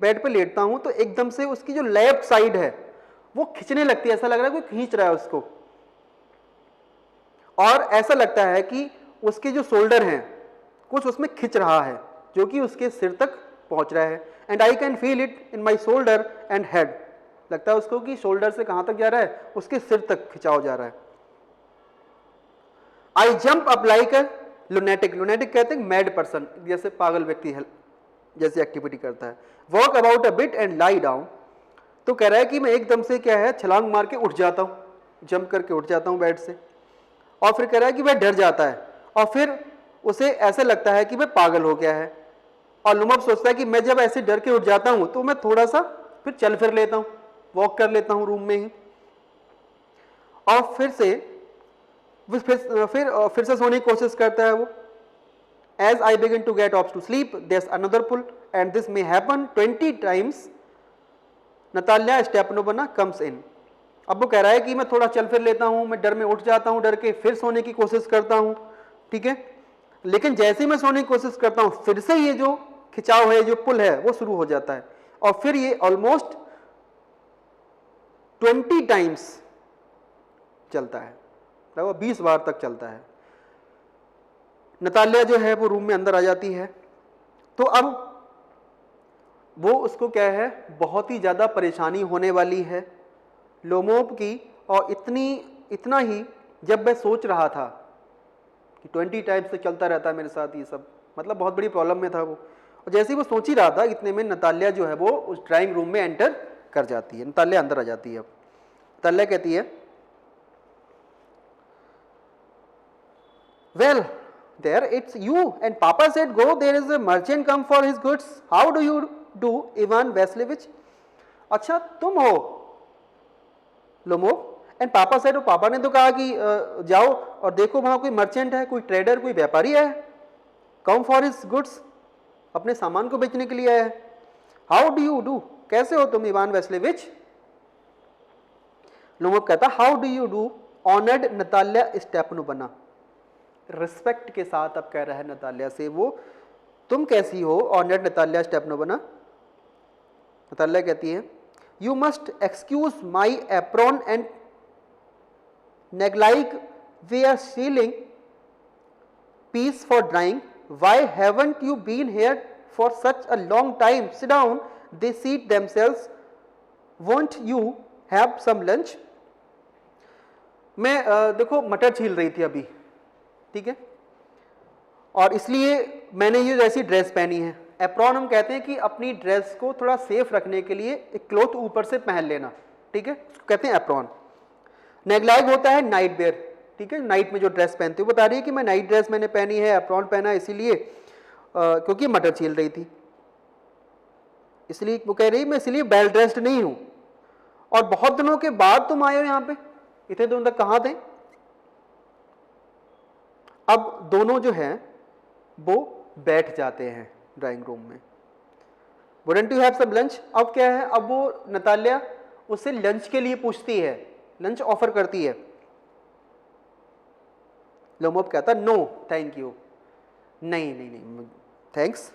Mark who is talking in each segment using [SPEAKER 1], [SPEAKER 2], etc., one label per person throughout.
[SPEAKER 1] Bed पे लेटता हूं तो एकदम से उसकी जो लेफ्ट साइड है वो खिंचने लगती है, ऐसा लग रहा है कोई खींच रहा है उसको, और ऐसा लगता है कि उसके जो शोल्डर हैं कुछ उसमें खिंच रहा है जो कि उसके सिर तक पहुंच रहा है। And I can feel it in my shoulder and head, लगता है उसको कि शोल्डर से कहां तक जा रहा है, उसके सिर तक खिंचाव जा रहा है। I jump up like a lunatic, lunatic कहते हैं मैड पर्सन, जैसे पागल व्यक्ति है जैसी एक्टिविटी करता है। Walk about a bit and lie down, तो कह रहा है कि मैं एकदम से क्या है छलांग मार के उठ जाता हूं, जंप करके उठ जाता हूं बेड से, और फिर कह रहा है कि वह डर जाता है और फिर उसे ऐसा लगता है कि वह पागल हो गया है। और लुमब सोचता है कि मैं जब ऐसे डर के उठ जाता हूं तो मैं थोड़ा सा फिर चल फिर लेता हूं, वॉक कर लेता हूं रूम में ही, और फिर से सोने की कोशिश करता है वो। As I begin to get off to sleep, there's another pull, and this may happen 20 times. Natalia Stepanovna comes in. अब वो कह रहा है कि मैं थोड़ा चल फिर लेता हूं, मैं डर में उठ जाता हूं, डर के फिर सोने की कोशिश करता हूं, ठीक है, लेकिन जैसे ही मैं सोने की कोशिश करता हूं फिर से ये जो खिंचाव है, जो पुल है, वो शुरू हो जाता है, और फिर ये ऑलमोस्ट 20 टाइम्स चलता है, वो 20 बार तक चलता है। नतालिया जो है वो रूम में अंदर आ जाती है, तो अब वो उसको क्या है बहुत ही ज़्यादा परेशानी होने वाली है लोमोब की, और इतना ही जब मैं सोच रहा था कि 20 टाइम्स से चलता रहता है मेरे साथ ये सब, मतलब बहुत बड़ी प्रॉब्लम में था वो, और जैसे ही वो सोच ही रहा था इतने में नतालिया जो है वो उस ड्राइंग रूम में एंटर कर जाती है। नतालिया अंदर आ जाती है। अब नतालिया कहती है, well there it's you and papa said go, there is a merchant come for his goods, how do you do Ivan Vasilevich? अच्छा तुम हो लोमोव, एंड पापा said, पापा ने तो कहा कि जाओ और देखो वहां कोई मर्चेंट है, कोई ट्रेडर, कोई व्यापारी है, come for his goods, अपने सामान को बेचने के लिए आया है। how do you do, कैसे हो तुम इवान वेस्लेविच? लोमोव कहता how do you do honored Natalia Stepanovna, respect के साथ अब कह रहा है नतालिया से वो, तुम कैसी हो ऑनर्ड नतालिया स्टेपनोवना? नतालिया कहती है, you must excuse my apron and negligee we are shelling peas for drying, why haven't you been here for such a long time, sit down, they seat themselves, won't you have some lunch? मैं देखो मटर छील रही थी अभी, ठीक है, और इसलिए मैंने ये जैसी ड्रेस पहनी है। एप्रॉन हम कहते हैं कि अपनी ड्रेस को थोड़ा सेफ रखने के लिए एक क्लॉथ ऊपर से पहन लेना, ठीक है, उसको कहते हैं एप्रॉन। नेगलाइग होता है नाइट वेयर, ठीक है, नाइट में जो ड्रेस पहनते हो, बता रही है कि मैं नाइट ड्रेस मैंने पहनी है, एप्रॉन पहना इसीलिए क्योंकि मटर छील रही थी, इसलिए वो कह रही मैं इसलिए वेल ड्रेस्ड नहीं हूं, और बहुत दिनों के बाद तुम आए हो यहाँ पे, इतने दिनों तक कहाँ थे? अब दोनों जो हैं वो बैठ जाते हैं ड्राइंग रूम में। Wouldn't you have some lunch? अब क्या है, अब वो नतालिया उससे लंच के लिए पूछती है, लंच ऑफर करती है। लोमोव कहता नो थैंक यू, नहीं thanks,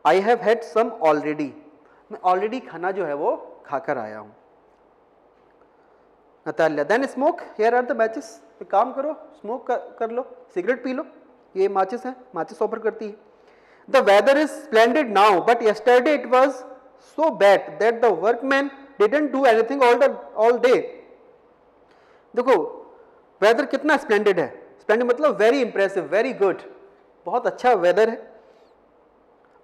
[SPEAKER 1] I have had some already, मैं ऑलरेडी खाना जो है वो खाकर आया हूं। Natalia, then smoke, here are the matches, एक काम करो स्मोक कर लो, सिगरेट पी लो, ये माचिस है, माचिस ऑफर करती है। The weather is splendid now but yesterday it was so bad that the workman didn't do anything all day. देखो वेदर कितना स्प्लेंडेड है, स्प्लेंडेड मतलब वेरी इंप्रेसिव, वेरी गुड, बहुत अच्छा वेदर है,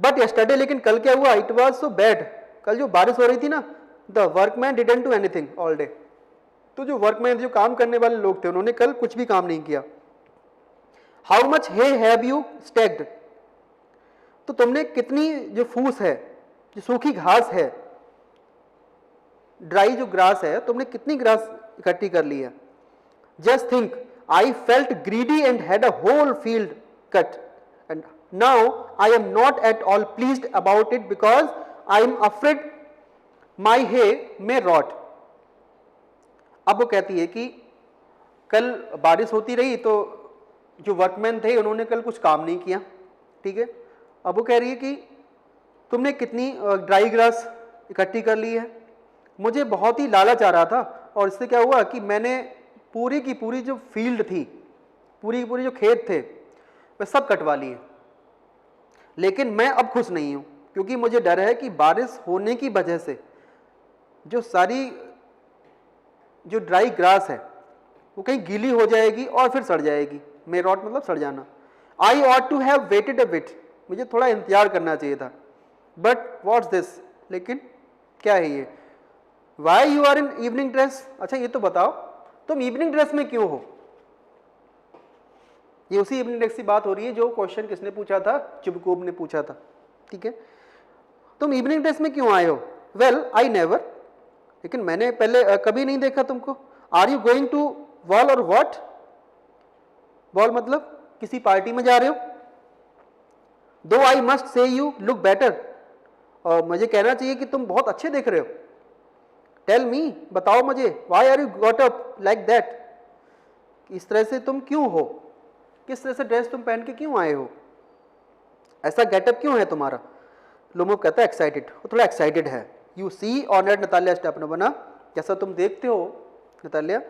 [SPEAKER 1] बट यस्टरडे, लेकिन कल क्या हुआ, इट वाज सो बैड, कल जो बारिश हो रही थी ना, the workman didn't do anything all day, तो जो वर्कमैन, जो काम करने वाले लोग थे, उन्होंने कल कुछ भी काम नहीं किया। How much hay have you stacked, तो तुमने कितनी जो फूस है, जो सूखी घास है, ड्राई जो ग्रास है, तुमने कितनी ग्रास इकट्ठी कर ली है? Just think I felt greedy and had a whole field cut and now I am not at all pleased about it because I am afraid my hay may rot. अब वो कहती है कि कल बारिश होती रही तो जो वर्कमैन थे उन्होंने कल कुछ काम नहीं किया, ठीक है। अब वो कह रही है कि तुमने कितनी ड्राई ग्रास इकट्ठी कर ली है। मुझे बहुत ही लालच आ रहा था और इससे क्या हुआ कि मैंने पूरी की पूरी जो फील्ड थी, पूरी की पूरी जो खेत थे, वे सब कटवा लिए। लेकिन मैं अब खुश नहीं हूँ, क्योंकि मुझे डर है कि बारिश होने की वजह से जो सारी जो ड्राई ग्रास है वो कहीं गीली हो जाएगी और फिर सड़ जाएगी। मे रॉट मतलब सड़ जाना। I ought to have waited a bit, मुझे थोड़ा इंतजार करना चाहिए था। बट व्हाट्स दिस, लेकिन क्या है ये? Why you are in evening dress, अच्छा ये तो बताओ तुम इवनिंग ड्रेस में क्यों हो? ये उसी इवनिंग ड्रेस की बात हो रही है जो क्वेश्चन किसने पूछा था? चुबकूब ने पूछा था। ठीक है, तुम इवनिंग ड्रेस में क्यों आए हो? वेल आई नेवर, लेकिन मैंने पहले कभी नहीं देखा तुमको। Are you going to ball or what? Ball मतलब किसी पार्टी में जा रहे हो? Though I must say you look better, और मुझे कहना चाहिए कि तुम बहुत अच्छे दिख रहे हो। टेल मी, बताओ मुझे, why are you got up like that, इस तरह से तुम क्यों हो, किस तरह से ड्रेस तुम पहन के क्यों आए हो, ऐसा गेटअप क्यों है तुम्हारा? लोमोव कहता है एक्साइटेड, वो थोड़ा एक्साइटेड है। You see honoured Natalia Stepanova, जैसा तुम देखते हो नतालिया,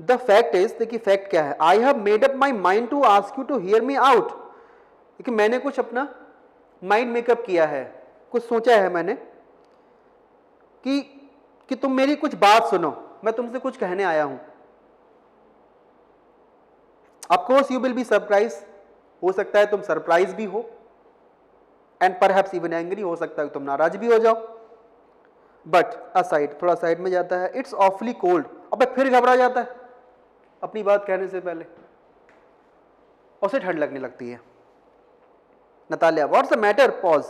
[SPEAKER 1] द फैक्ट इज, देखिए फैक्ट क्या है, I have made up my mind to ask you to hear me out. देखिए मैंने कुछ अपना माइंड मेकअप किया है, कुछ सोचा है मैंने कि तुम मेरी कुछ बात सुनो, मैं तुमसे कुछ कहने आया हूं। Of course you will be surprise, हो सकता है तुम सरप्राइज भी हो, एंड परहैप्स इवन एंग्री, हो सकता है तुम नाराज भी हो जाओ। बट असाइड, थोड़ा साइड में जाता है, इट्स ऑफली कोल्ड, अबे फिर घबरा जाता है अपनी बात कहने से पहले, उसे ठंड लगने लगती है। Natalia, what's the matter? Pause,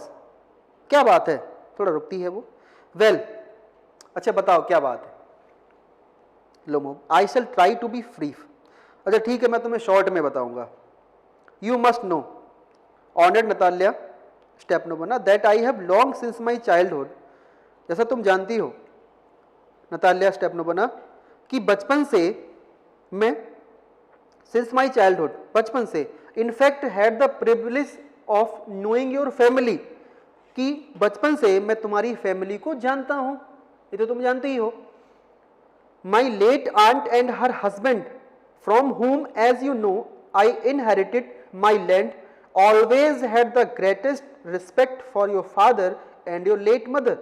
[SPEAKER 1] क्या बात है? थोड़ा रुकती है वो। वेल, अच्छा बताओ क्या बात है? Lomov, I shall try to be free, अच्छा ठीक है मैं तुम्हें शॉर्ट में बताऊंगा। You must know honoured Natalia Stepanova that I have long since my childhood, जैसा तुम जानती हो नतालिया स्टेपनोवा कि बचपन से मैं, सिंस माई चाइल्डहुड, बचपन से, in fact had the privilege of knowing your family, कि बचपन से मैं तुम्हारी फैमिली को जानता हूं, ये तो तुम जानते ही हो। My late aunt and her husband, from whom as you know I inherited my land, always had the greatest respect for your father and your late mother।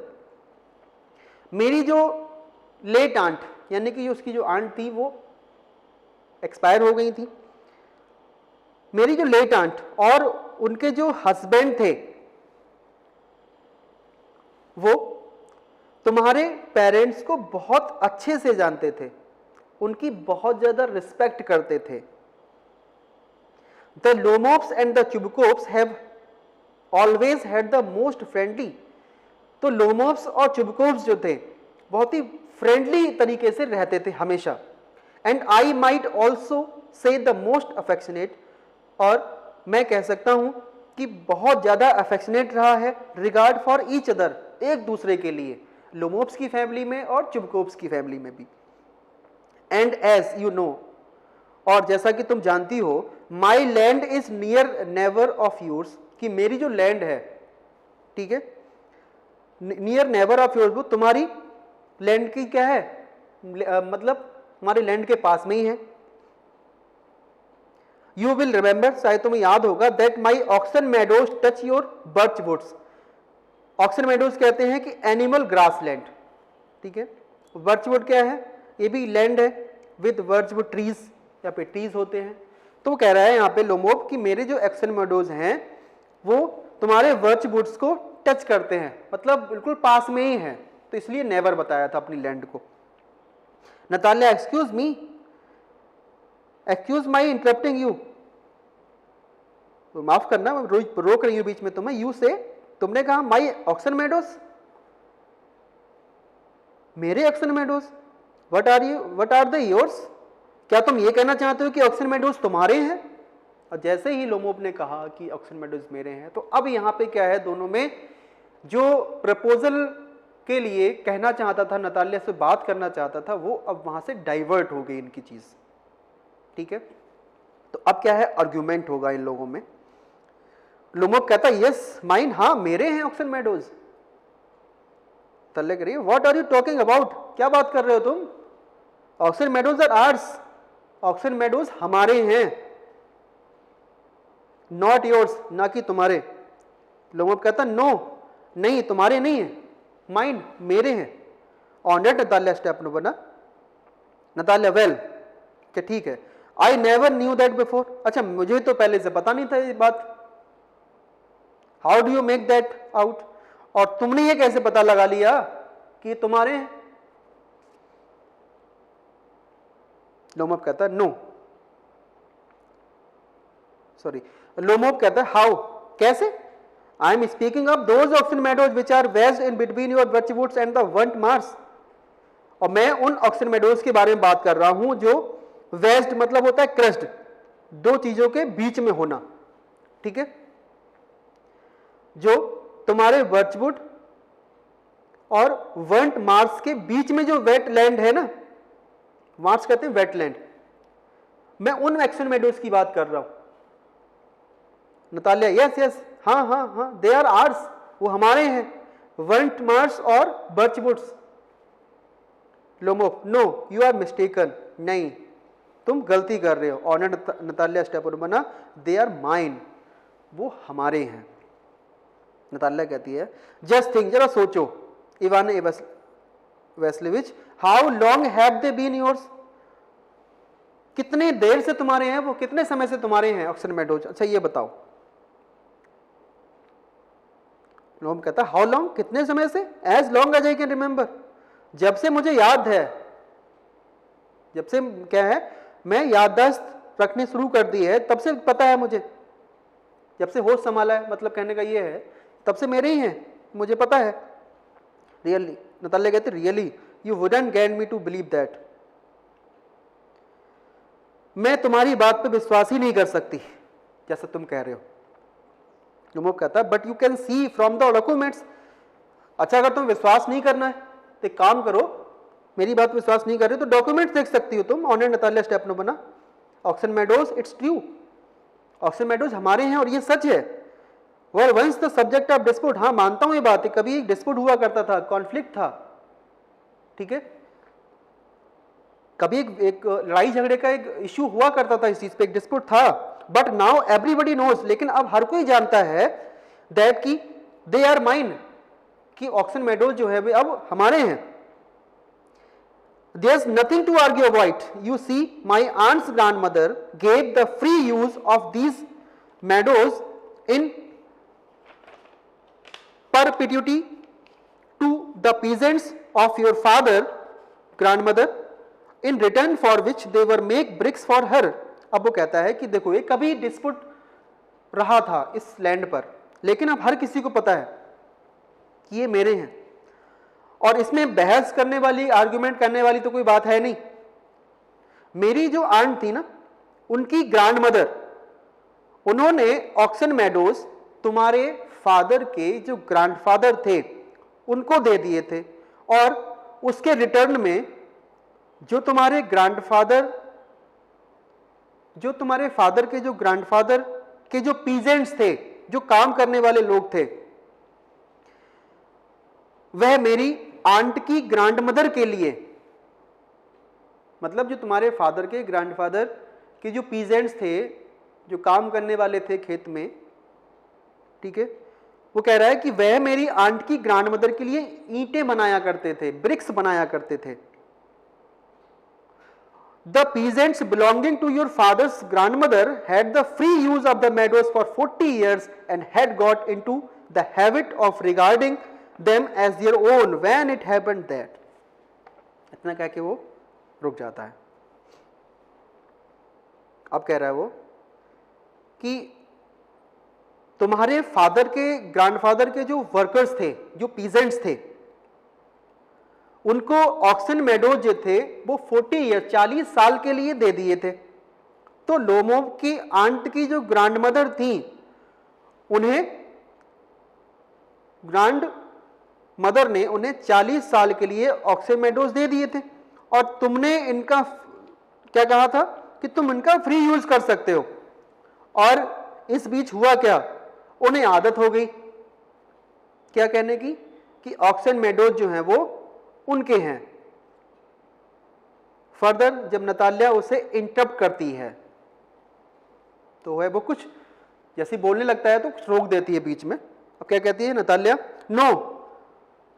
[SPEAKER 1] मेरी जो लेट आंट, यानी कि उसकी जो आंट थी वो एक्सपायर हो गई थी, मेरी जो लेट आंट और उनके जो हस्बैंड थे वो तुम्हारे पेरेंट्स को बहुत अच्छे से जानते थे, उनकी बहुत ज्यादा रिस्पेक्ट करते थे। The Lomovs and the Chubukovs have always had the most friendly, तो लोमोव्स और चुबकोव्स जो थे बहुत ही फ्रेंडली तरीके से रहते थे हमेशा। And I might also say the most affectionate, और मैं कह सकता हूं कि बहुत ज्यादा अफेक्शनेट रहा है, रिगार्ड फॉर ईच अदर, एक दूसरे के लिए, लोमोव्स की फैमिली में और चुबकोव्स की फैमिली में भी। एंड एज यू नो, और जैसा कि तुम जानती हो, माई land is near never of yours, कि मेरी जो लैंड है, ठीक है, नियर नेवर ऑफ योर्स, वो तुम्हारी लैंड की क्या है, मतलब तुम्हारी लैंड के पास में ही है। यू विल रिमेंबर, शायद तुम्हें याद होगा, that my Oxen Meadows touch your birch woods. Oxen Meadows कहते हैं कि एनिमल ग्रास लैंड, ठीक है। बर्चवुड क्या है? ये भी लैंड है विद बर्चवुड ट्रीज, यहाँ पे ट्रीज होते हैं। तो वो कह रहा है यहाँ पे लोमोव कि मेरे जो ऑक्सन मेडोज हैं वो तुम्हारे बर्चवुड्स को टच करते हैं, मतलब बिल्कुल पास में ही है, तो इसलिए नेवर बताया था अपनी लैंड को। Natalia, excuse me, excuse my interrupting you, तो माफ करना मैं रोक रही हूं बीच में तुम्हें। यू से, तुमने कहा माई ऑक्सन मेडोज, मेरे Oxen Meadows, what are they yours, क्या तुम ये कहना चाहते हो कि ऑक्सन मेडोज तुम्हारे हैं? और जैसे ही लोमोव ने कहा कि ऑक्सन मेडोज मेरे हैं, तो अब यहां पे क्या है, दोनों में जो प्रपोजल के लिए कहना चाहता था, नतालिया से बात करना चाहता था, वो अब वहां से डाइवर्ट हो गई इनकी चीज, ठीक है। तो अब क्या है, आर्ग्यूमेंट होगा इन लोगों में। लोमोव कहता यस माइन, हाँ मेरे हैं ऑक्सन मेडोज। तल्ले करिए, what are you talking about, क्या बात कर रहे हो तुम, Oxford Meadows are ours, Oxford Meadows हमारे हैं, नॉट योर्स, ना कि तुम्हारे। लोमोप कहता नो, नहीं तुम्हारे नहीं है, माइंड मेरे हैं। ऑन डेट Natalya Stepanovna, Natalya well, क्या ठीक है, I never knew that before, अच्छा मुझे तो पहले से पता नहीं था ये बात, how do you make that out, और तुमने ये कैसे पता लगा लिया कि तुम्हारे हैं। लोमोप कहता है नो, सॉरी, लोमोप कहता है हाउ, कैसे, I am speaking of those oxen meadows which are wedged in between your birchwoods and the burnt marsh, और मैं उन ऑक्सन मेडोज के बारे में बात कर रहा हूं जो वेस्ड मतलब होता है क्रस्ड, दो चीजों के बीच में होना, ठीक है, जो तुम्हारे बर्चवुड और वंट मार्स के बीच में जो वेट लैंड है ना, मार्स कहते हैं वेटलैंड, मैं उन ऑक्सन मेडोज की बात कर रहा हूं। नताल्या यस यस, हाँ हाँ हाँ, दे आर आर्स, वो हमारे हैं, वंट मार्स और बर्चवुड्स। लोमोप नो यू आर मिस्टेकन, नहीं तुम गलती कर रहे हो। और नताल्या स्टेपर बना, दे आर माइन, वो हमारे हैं। नताल्या कहती है जस्ट थिंक, जरा सोचो, Ivan Vassilevitch, how long have they been yours, कितने देर से तुम्हारे हैं वो, कितने समय से तुम्हारे हैं ऑक्सन मेडोज, अच्छा ये बताओ। लोम कहता हाउ लॉन्ग, कितने समय से, as long as I can remember, जब से मुझे याद है, जब से क्या है, मैं याददाश्त रखनी शुरू कर दी है तब से पता है मुझे, जब से होश संभाला है, मतलब कहने का ये है तब से मेरे ही हैं, मुझे पता है। रियली, नताल्या कहते really you wouldn't get me to believe that, मैं तुम्हारी बात पे विश्वास ही नहीं कर सकती जैसा तुम कह रहे हो। लोमोप कहता है but you can see from the documents, अच्छा अगर तुम विश्वास नहीं करना है तो एक काम करो, मेरी बात विश्वास नहीं कर रहे तो डॉक्यूमेंट्स देख सकती हो तुम। ऑन Natalya Stepanovna, Oxen Meadows it's true, Oxen Meadows हमारे हैं और ये सच है। Were once the subject of dispute, हाँ मानता हूं ये बात है, कभी एक डिस्प्यूट हुआ करता था, कॉन्फ्लिक्ट था, ठीक है, कभी एक लड़ाई झगड़े का एक इश्यू हुआ करता था, इस चीज पे एक डिस्प्यूट था, बट नाउ एवरीबडी नोज, लेकिन अब हर कोई जानता है दैट की दे आर माइन, कि ऑक्सन मेडोज जो है वे अब हमारे हैं। There's nothing to argue about. You see, my aunt's grandmother gave the free use of these meadows in perpetuity to the peasants of your father, grandmother, in return for which they were make bricks for her. अब वो कहता है कि देखो ये कभी dispute रहा था इस लैंड पर, लेकिन अब हर किसी को पता है कि ये मेरे हैं, और इसमें बहस करने वाली, आर्गुमेंट करने वाली तो कोई बात है नहीं। मेरी जो आंट थी ना, उनकी ग्रैंड मदर, उन्होंने ऑक्सन मेडोज तुम्हारे फादर के जो ग्रैंडफादर थे उनको दे दिए थे, और उसके रिटर्न में जो तुम्हारे ग्रैंडफादर, जो तुम्हारे फादर के जो ग्रैंडफादर के जो पीजेंट्स थे, जो काम करने वाले लोग थे, वह मेरी आंट की ग्रैंडमदर के लिए, मतलब जो तुम्हारे फादर के ग्रैंडफादर के जो पीजेंट्स थे, जो काम करने वाले थे खेत में, ठीक है, वो कह रहा है कि वह मेरी आंट की ग्रैंडमदर के लिए ईंटें बनाया करते थे, ब्रिक्स बनाया करते थे। The peasants belonging to your father's grandmother had the free use of the meadows for 40 years and had got into the habit of regarding them as their own when it happened that. इतना कह के वो रुक जाता है। अब कह रहा है वो कि तुम्हारे फादर के ग्रैंडफादर के जो वर्कर्स थे, जो पीजेंट्स थे, उनको ऑक्सन मेडोज जो थे वो 40 ईयर 40 साल के लिए दे दिए थे। तो लोमोव की आंट की जो ग्रैंडमदर थी, उन्हें ग्रैंड मदर ने उन्हें 40 साल के लिए ऑक्सन मेडोज दे दिए थे, और तुमने इनका क्या कहा था कि तुम इनका फ्री यूज कर सकते हो। और इस बीच हुआ क्या, उन्हें आदत हो गई क्या कहने की कि ऑक्सन मेडोज जो हैं वो उनके हैं। फर्दर जब नताल्या उसे इंटरप्ट करती है तो वह वो कुछ जैसे बोलने लगता है तो कुछ रोक देती है बीच में, और क्या कहती है Natalya, no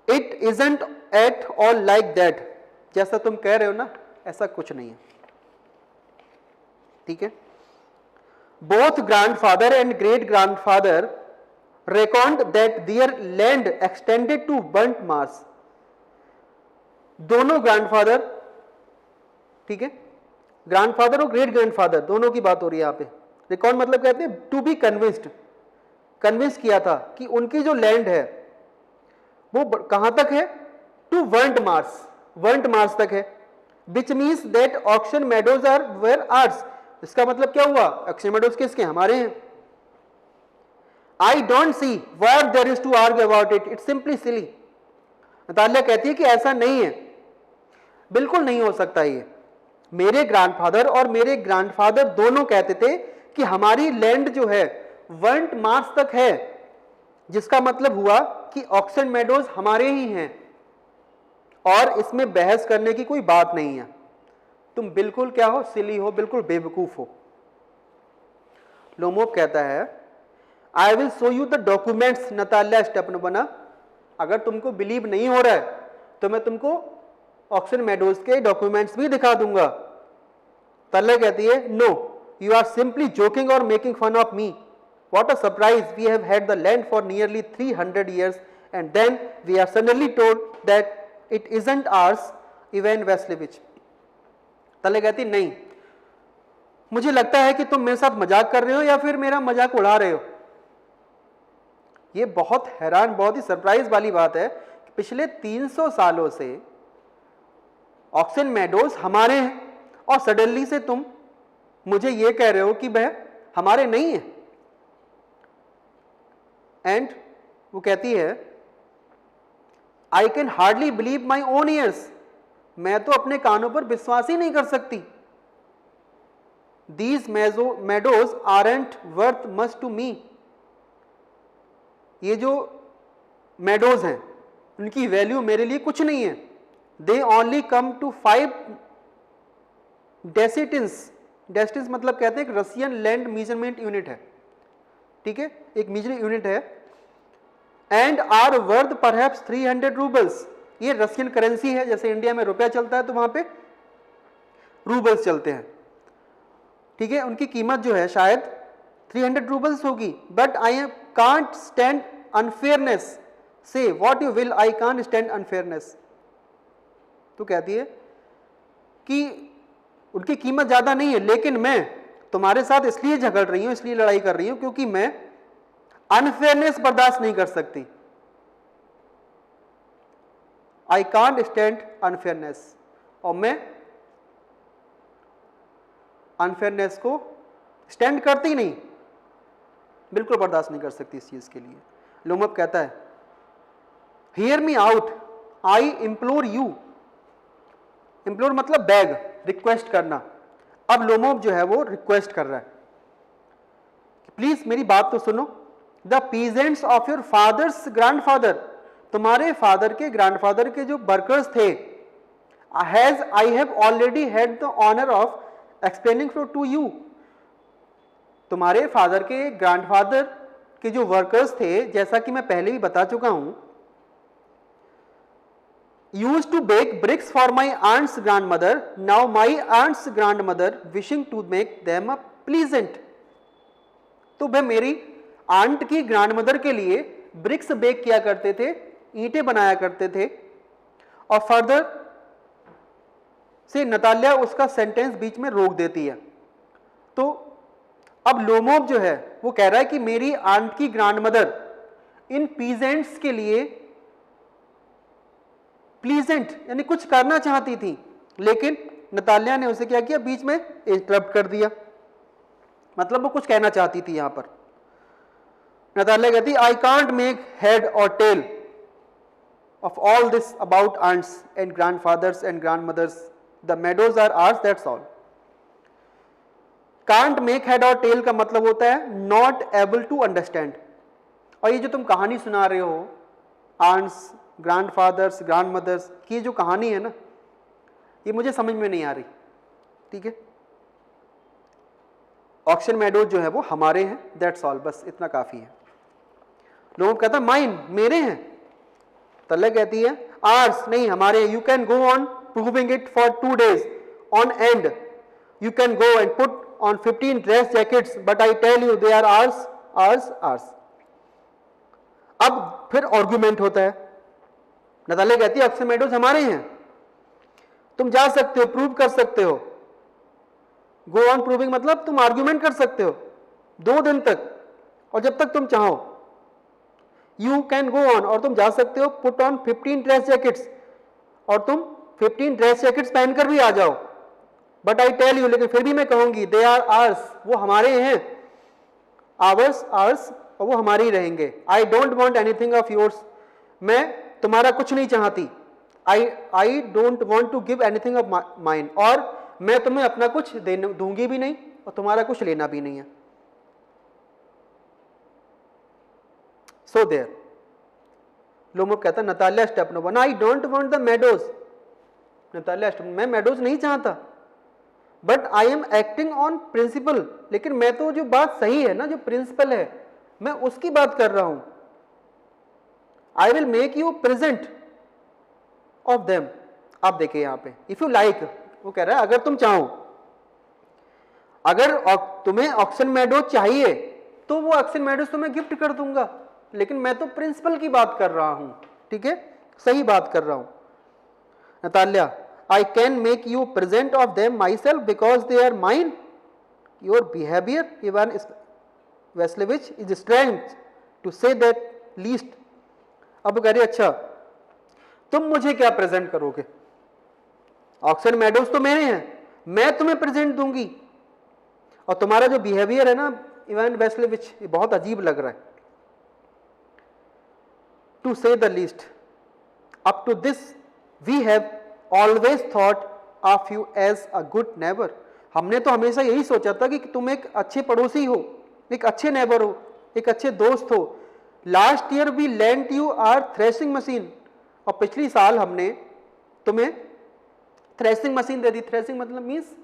[SPEAKER 1] it isn't at all like that, जैसा तुम कह रहे हो ना ऐसा कुछ नहीं है। ठीक है। Both grandfather and great grandfather reckoned that their land extended to burnt Mars। दोनों ग्रैंडफादर, ठीक है, ग्रैंडफादर और ग्रेट ग्रैंडफादर दोनों की बात हो रही है यहाँ पे। रिकॉर्ड मतलब कहते हैं टू बी कन्विंस्ड, कन्विंस किया था कि उनकी जो लैंड है वो कहां तक है, to world marsh, world marsh तक है, which means that Oxen Meadows are where arts. इसका मतलब क्या हुआ, ऑक्शन मेडोज किसके, हमारे हैं। I don't see what there is to argue about it. It's simply silly। Natalya कहती है कि ऐसा नहीं है, बिल्कुल नहीं हो सकता ये। मेरे ग्रैंडफादर और मेरे ग्रैंडफादर दोनों कहते थे कि हमारी लैंड जो है वर्ल्ड मार्स तक है, जिसका मतलब हुआ कि ऑक्सन मेडोज हमारे ही हैं और इसमें बहस करने की कोई बात नहीं है। तुम बिल्कुल क्या हो, सिली हो, बिल्कुल बेवकूफ हो। लोमोव कहता है I will show you the documents. Natalya स्टेपन बना, अगर तुमको बिलीव नहीं हो रहा है तो मैं तुमको ऑक्सन मेडोज के डॉक्यूमेंट्स भी दिखा दूंगा। नताल्या कहती है no you are simply joking और making fun of me. What a surprise, we have had the land for nearly 300 years and then we are suddenly told that it isn't ours, Ivan Vassilevitch. Natalya कहती नहीं, मुझे लगता है कि तुम मेरे साथ मजाक कर रहे हो या फिर मेरा मजाक उड़ा रहे हो। ये बहुत हैरान, बहुत ही सरप्राइज वाली बात है कि पिछले 300 सालों से ऑक्सन मेडोज हमारे हैं और सडनली से तुम मुझे ये कह रहे हो कि वह हमारे नहीं है। एंड वो कहती है I can hardly believe my own years, मैं तो अपने कानों पर विश्वास ही नहीं कर सकती। These meadows aren't worth much to me. ये जो मेडोज हैं उनकी वैल्यू मेरे लिए कुछ नहीं है। They only come to 5 डेसिटिन्स। डेसिटिन्स मतलब कहते हैं एक रशियन लैंड मेजरमेंट यूनिट है, ठीक है, एक मेजरिंग यूनिट है। And are worth perhaps 300 roubles. ये रशियन करेंसी है, जैसे इंडिया में रुपया चलता है तो वहां पे रूबल्स चलते हैं, ठीक है। उनकी कीमत जो है शायद 300 रूबल्स होगी। But I can't stand unfairness, say what you will, I can't stand unfairness. तो कहती है कि उनकी कीमत ज्यादा नहीं है, लेकिन मैं तुम्हारे साथ इसलिए झगड़ रही हूं, इसलिए लड़ाई कर रही हूं क्योंकि मैं अनफेयरनेस बर्दाश्त नहीं कर सकती। आई कांट स्टैंड अनफेयरनेस, और मैं अनफेयरनेस को स्टैंड करती नहीं, बिल्कुल बर्दाश्त नहीं कर सकती इस चीज के लिए। लोमोव कहता है here me out, I implore you. Implore मतलब बैग, रिक्वेस्ट करना। अब लोमोव जो है वो रिक्वेस्ट कर रहा है, प्लीज मेरी बात तो सुनो। The peasants of your father's grandfather, तुम्हारे फादर के ग्रैंडफादर के जो वर्कर्स थे, has I have already had the honour of explaining to you. तुम्हारे फादर के ग्रैंडफादर के जो वर्कर्स थे, जैसा कि मैं पहले भी बता चुका हूं, used to bake bricks for my aunt's grandmother, now my aunt's grandmother wishing to make them a pleasant. तो वह मेरी आंट की ग्रैंडमदर के लिए ब्रिक्स बेक किया करते थे, ईंटें बनाया करते थे। और फर्दर से नताल्या उसका सेंटेंस बीच में रोक देती है। तो अब लोमोव जो है वो कह रहा है कि मेरी आंट की ग्रैंडमदर इन पीजेंट्स के लिए प्लीजेंट यानी कुछ करना चाहती थी, लेकिन नताल्या ने उसे क्या किया, बीच में इंटरप्ट कर दिया। मतलब वो कुछ कहना चाहती थी यहां पर। नताल्या कहती I can't make head or tail of all this about aunts and grandfathers and grandmothers, the meadows are ours, that's all. Can't make head or tail का मतलब होता है नॉट एबल टू अंडरस्टैंड। और ये जो तुम कहानी सुना रहे हो आंट्स ग्रैंडफादर्स, ग्रैंडमदर्स की जो कहानी है ना, ये मुझे समझ में नहीं आ रही, ठीक है। ऑक्शन मेडोज जो है वो हमारे हैं, दैट्स ऑल, बस इतना काफी है। लोग कहता है माइन, मेरे हैं। तल्ला कहती है आर्स, नहीं हमारे। You can go on proving it for 2 days on end, you can go and put on 15 dress jackets, but I tell you they are ours, ours, ours. अब फिर आर्गुमेंट होता है। नतालिया कहती है ऑक्शन मेडोज हमारे हैं, तुम जा सकते हो, प्रूव कर सकते हो। गो ऑन प्रूविंग मतलब तुम आर्ग्यूमेंट कर सकते हो 2 दिन तक, और जब तक तुम चाहो। यू कैन गो ऑन, और तुम जा सकते हो, पुट ऑन 15 ड्रेस जैकेट्स, और तुम 15 ड्रेस जैकेट्स पहनकर भी आ जाओ। बट आई टेल यू, लेकिन फिर भी मैं कहूंगी, दे आर आर्स, वो हमारे हैं। आवर्स, आर्स, और वो हमारे ही रहेंगे। I don't want anything of yours, मैं तुम्हारा कुछ नहीं चाहती। I don't want to give anything of mine, और मैं तुम्हें अपना कुछ दूंगी भी नहीं और तुम्हारा कुछ लेना भी नहीं है। सो देयर लोमोव कहता है Natalia step number 1, I don't want the meadows. Natalia step, मैं मेडोज नहीं चाहता, but I am acting on principle, लेकिन मैं तो जो बात सही है ना, जो प्रिंसिपल है, मैं उसकी बात कर रहा हूं। I will make you present of them. आप देखिए यहां पे, इफ यू लाइक, वो कह रहा है अगर तुम चाहो, अगर तुम्हें ऑक्शन मेडोज चाहिए तो वो ऑक्शन मेडोज तुम्हें गिफ्ट कर दूंगा, लेकिन मैं तो प्रिंसिपल की बात कर रहा हूं, ठीक है, सही बात कर रहा हूं। Natalia, I can make you present of them myself because they are mine, your behaviour Ivan Vassilevitch is strange to say that least. अब कह रही अच्छा तुम मुझे क्या प्रेजेंट करोगे, ऑक्शन मेडोज तो मेरे हैं, मैं तुम्हें प्रेजेंट दूंगी, और तुम्हारा जो बिहेवियर है ना इवान वेस्लेविच, ये बहुत अजीब लग रहा है। To say the least, up to this we have always thought of you as a good neighbour. हमने तो हमेशा यही सोचा था कि तुम एक अच्छे पड़ोसी हो, एक अच्छे नेबर हो, एक अच्छे दोस्त हो। Last year we lent you our threshing machine, और पिछली साल हमने तुम्हें थ्रेशिंग मशीन दे दी। थ्रेशिंग मतलब मीन्स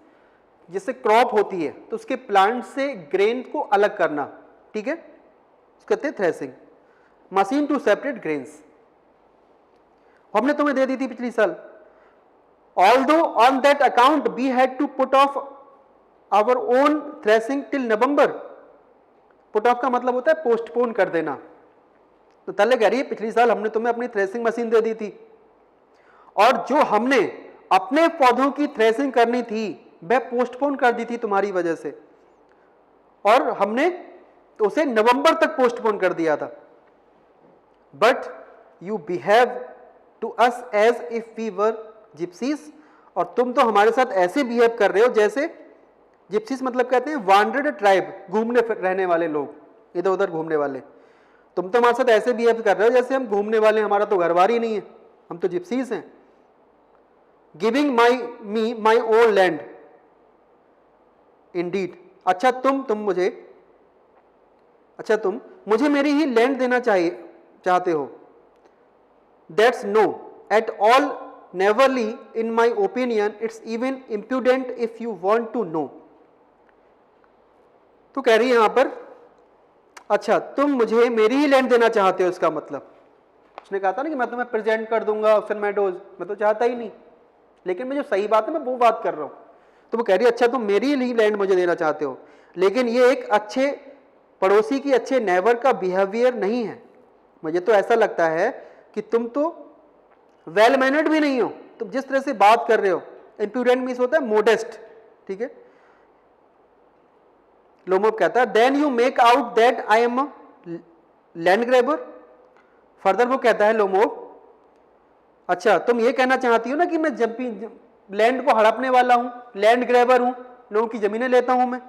[SPEAKER 1] जिससे क्रॉप होती है तो उसके प्लांट से ग्रेन को अलग करना, ठीक है, उसको कहते हैं threshing machine to separate grains, हमने तुम्हें दे दी थी पिछली साल। Although on that account we had to put off our own threshing till November. Put off का मतलब होता है पोस्टपोन कर देना। तो तले कह रही है पिछली साल हमने तुम्हें अपनी थ्रेशिंग मशीन दे दी थी, और जो हमने अपने पौधों की थ्रेशिंग करनी थी वह पोस्टपोन कर दी थी तुम्हारी वजह से, और हमने तो उसे नवंबर तक पोस्टपोन कर दिया था। But you behave to us as if we were gypsies, और तुम तो हमारे साथ ऐसे बिहेव कर रहे हो जैसे, जिप्सीज मतलब कहते हैं वांडर्ड ट्राइब, घूमने रहने वाले लोग, इधर उधर घूमने वाले। तुम तो हमारे साथ ऐसे बिहेव कर रहे हो जैसे हम घूमने वाले, हमारा तो घर बार ही नहीं है, हम तो जिप्सीज हैं। Giving my own land indeed, अच्छा तुम मुझे मेरी ही लैंड देना चाहते हो। That's no at all neighbourly in my opinion, it's even impudent if you want to know. तो कह रही है यहां पर, अच्छा तुम मुझे मेरी ही लैंड देना चाहते हो, इसका मतलब उसने कहा था ना कि मैं तुम्हें प्रेजेंट कर दूंगा ऑक्शन मेडोज, मैं तो चाहता ही नहीं, लेकिन मैं जो सही बात है मैं वो बात कर रहा हूं। तो वो कह रही है अच्छा तुम मेरी ही लैंड मुझे देना चाहते हो, लेकिन ये एक अच्छे पड़ोसी की, अच्छे नेबर का बिहेवियर नहीं है। मुझे तो ऐसा लगता है कि तुम तो वेल मैनर्ड भी नहीं हो, तुम जिस तरह से बात कर रहे हो। इंप्रूडेंट मीन्स होता है मोडेस्ट, ठीक है। लोमोव कहता है then you make out that I am a land grabber. Further वो कहता है लोमोव, अच्छा तुम ये कहना चाहती हो ना कि मैं जब भी लैंड को हड़पने वाला हूं, लैंड ग्रैबर हूं, लोगों की जमीनें लेता हूं मैं।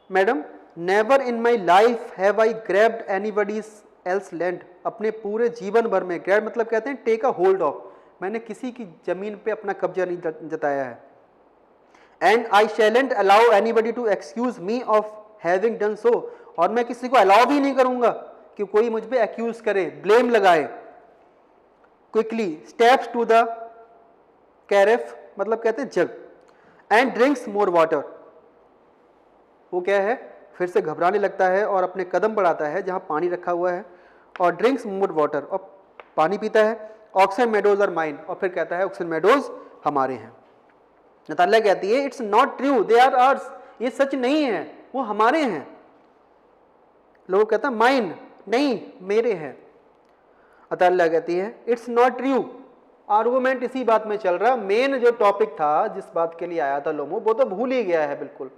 [SPEAKER 1] Madam, never in my life have I grabbed anybody's else land. अपने पूरे जीवन भर में, ग्रैब मतलब कहते हैं टेक अ होल्ड ऑफ, मैंने किसी की जमीन पे अपना कब्जा नहीं जताया है। And I shan't allow anybody to excuse me of having done so, और मैं किसी को अलाउ भी नहीं करूंगा कि कोई मुझ पे एक्यूज करे, ब्लेम लगाए। क्विकली स्टेप्स टू द कैरेफ, मतलब कहते हैं जग, एंड ड्रिंक्स मोर वाटर। वो क्या है, फिर से घबराने लगता है और अपने कदम बढ़ाता है जहां पानी रखा हुआ है, और ड्रिंक्स मोर वाटर, और पानी पीता है। ऑक्सन मेडोज आर माइन, और फिर कहता है ऑक्सन मेडोज हमारे हैं। नतालिया कहती है it's not true, they are ours, ये सच नहीं है, वो हमारे हैं। लोग कहता है माइन, नहीं मेरे हैं। नतालिया कहती है इट्स नॉट ट्रू। आर्गुमेंट इसी बात में चल रहा, मेन जो टॉपिक था जिस बात के लिए आया था लोमो, वो तो भूल ही गया है बिल्कुल।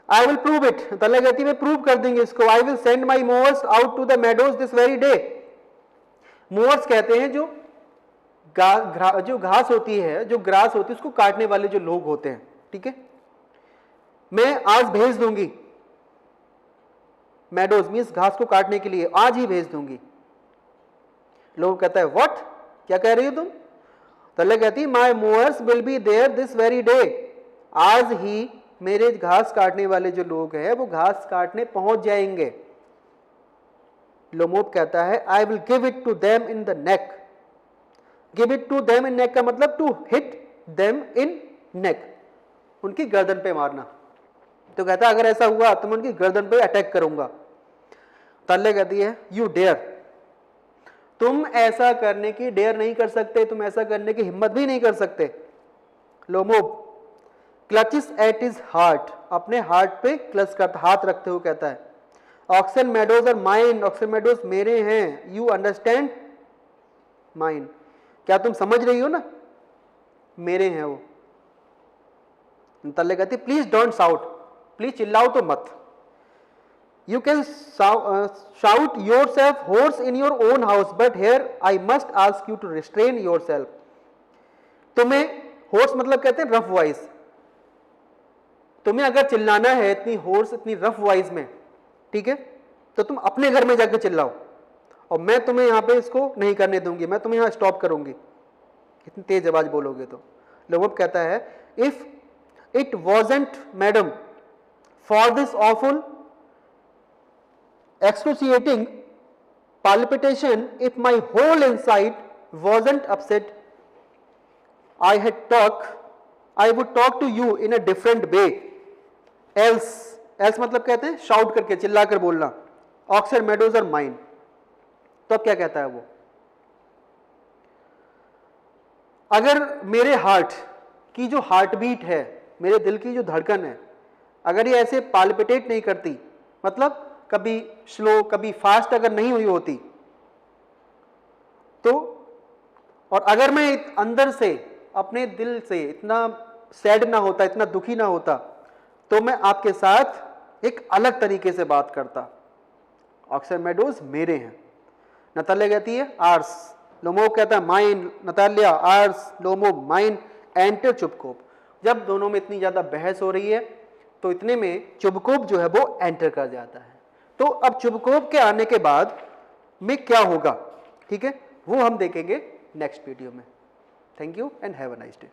[SPEAKER 1] I will prove it, Natalia कहती है मैं प्रूव कर देंगे इसको। I will send my mowers out to the meadows this very day. Mowers कहते हैं जो घास होती है, जो ग्रास होती है, उसको काटने वाले जो लोग होते हैं, ठीक है। मैं आज भेज दूंगी, मेडोज मीन्स घास को काटने के लिए, आज ही भेज दूंगी। लोग कहता है व्हाट, क्या कह रही हो तुम? तल्ले कहती है my mowers will be there this very day, आज ही मेरे घास काटने वाले जो लोग हैं वो घास काटने पहुंच जाएंगे। लोमोब कहता है I will give it to them in the neck. Give it to them in neck का मतलब to hit them in neck, उनकी गर्दन पे मारना। तो कहता है अगर ऐसा हुआ तो मैं उनकी गर्दन पे अटैक करूंगा। तल्ले कहती है यू डेयर, तुम ऐसा करने की डेयर नहीं कर सकते, तुम ऐसा करने की हिम्मत भी नहीं कर सकते। Lomov clutches at his heart, अपने हार्ट पे क्लच करता, हाथ रखते हुए कहता है Oxen Meadows are mine, Oxen Meadows मेरे हैं। यू अंडरस्टैंड माइन, क्या तुम समझ रही हो ना, मेरे हैं वो। तल्ले कहती प्लीज डोंट शाउट, प्लीज चिल्लाओ तो मत। You can shout yourself hoarse in your own house, but here I must ask you to restrain yourself. तुम्हें होर्स मतलब कहते हैं रफ वॉइस, तुम्हें अगर चिल्लाना है इतनी होर्स, इतनी रफ वॉइस में, ठीक है, तो तुम अपने घर में जाकर चिल्लाओ, और मैं तुम्हें यहां पे इसको नहीं करने दूंगी, मैं तुम्हें यहां स्टॉप करूंगी इतनी तेज आवाज बोलोगे तो। लोमोब कहता है if it wasn't madam for this awful excruciating palpitation, if my whole inside wasn't upset, I would talk to you in a different way. else मतलब कहते हैं शाउट करके, चिल्ला कर बोलना, ऑक्सन मेडोज आर माइन। तो अब क्या कहता है वो, अगर मेरे हार्ट की जो हार्ट बीट है, मेरे दिल की जो धड़कन है, अगर ये ऐसे पाल्पिटेट नहीं करती, मतलब कभी स्लो कभी फास्ट अगर नहीं हुई होती, तो और अगर मैं अंदर से अपने दिल से इतना सैड ना होता, इतना दुखी ना होता, तो मैं आपके साथ एक अलग तरीके से बात करता। ऑक्सन मेडोज मेरे हैं। नतालिया कहती है आर्स, लोमोब कहता है mine. Natalia ours, Lomov mine. Enter Chubukov. जब दोनों में इतनी ज्यादा बहस हो रही है तो इतने में चुबकोप जो है वो एंटर कर जाता है। तो अब चुबकोप के आने के बाद में क्या होगा, ठीक है, वो हम देखेंगे नेक्स्ट वीडियो में। Thank you and have a nice day.